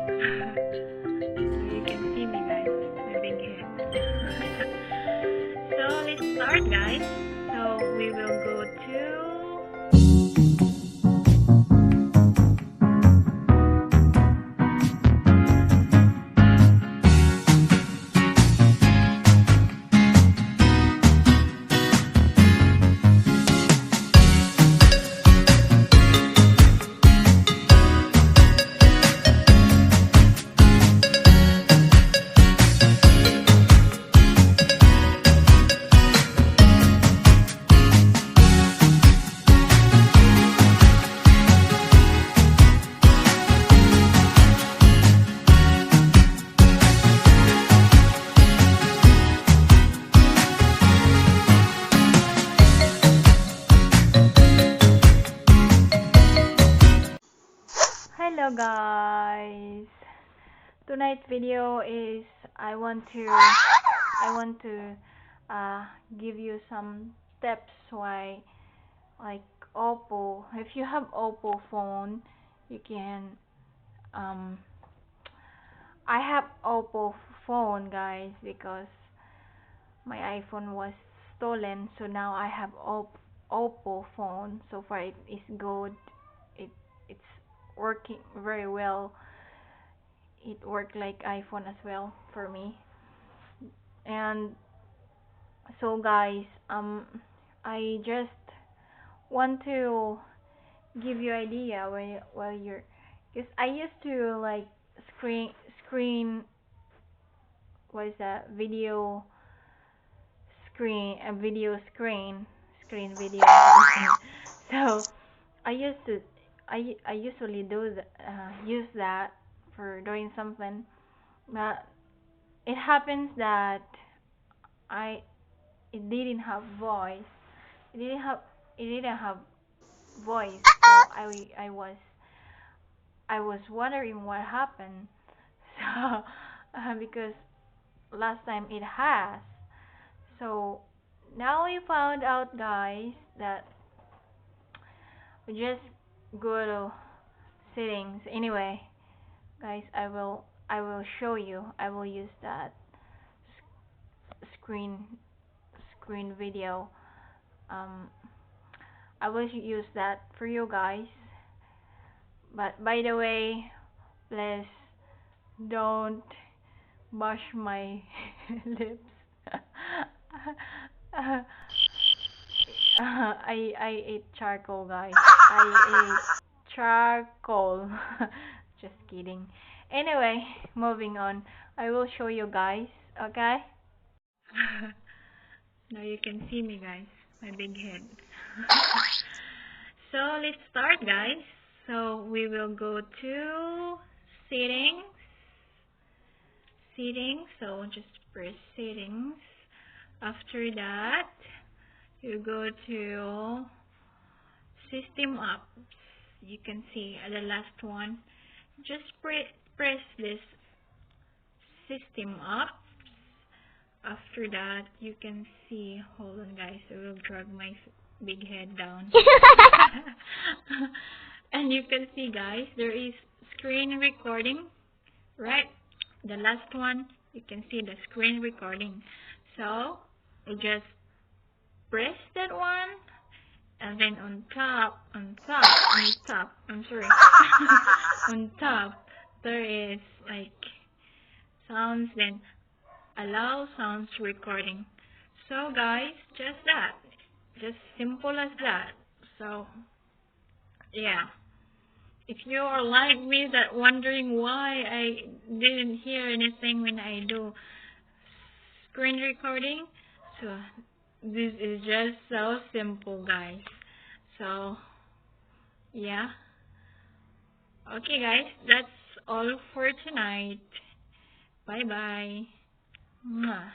You can see me, guys. My big head. So let's start, guys. So we will go to hello guys. Tonight's video is I want to give you some tips why, like, Oppo. If you have Oppo phone, you can I have Oppo phone, guys, because my iPhone was stolen, so now I have Oppo phone. So far it is good. It's working very well. It worked like iPhone as well for me. And so guys, I just want to give you idea while you're, because I used to like screen what is that, video screen video. So I used to I usually use that for doing something, but it happens that I it didn't have voice. It didn't have voice. So I was wondering what happened. So because last time it has. So now we found out, guys, that we just go to settings. Anyway, guys, I will show you. I will use that screen video. um I will use that for you guys. But by the way, please don't brush my lips. I ate charcoal, guys. I ate charcoal. Just kidding. Anyway, moving on. I will show you guys, okay? Now you can see me, guys. My big head. So let's start, guys. So we will go to settings. So just press settings. After that, you go to system apps. You can see the last one. Just press this system apps. After that, you can see, hold on guys, I will drag my big head down. And you can see, guys, there is screen recording, right? The last one, you can see the screen recording. So you just press that one, and then on top, I'm sorry, on top, there is like sounds, then allow sounds recording. So guys, just that, just simple as that. So yeah, if you are like me, that wondering why I didn't hear anything when I do screen recording, so this is just so simple, guys. So yeah, okay guys, that's all for tonight. Bye bye. Mwah.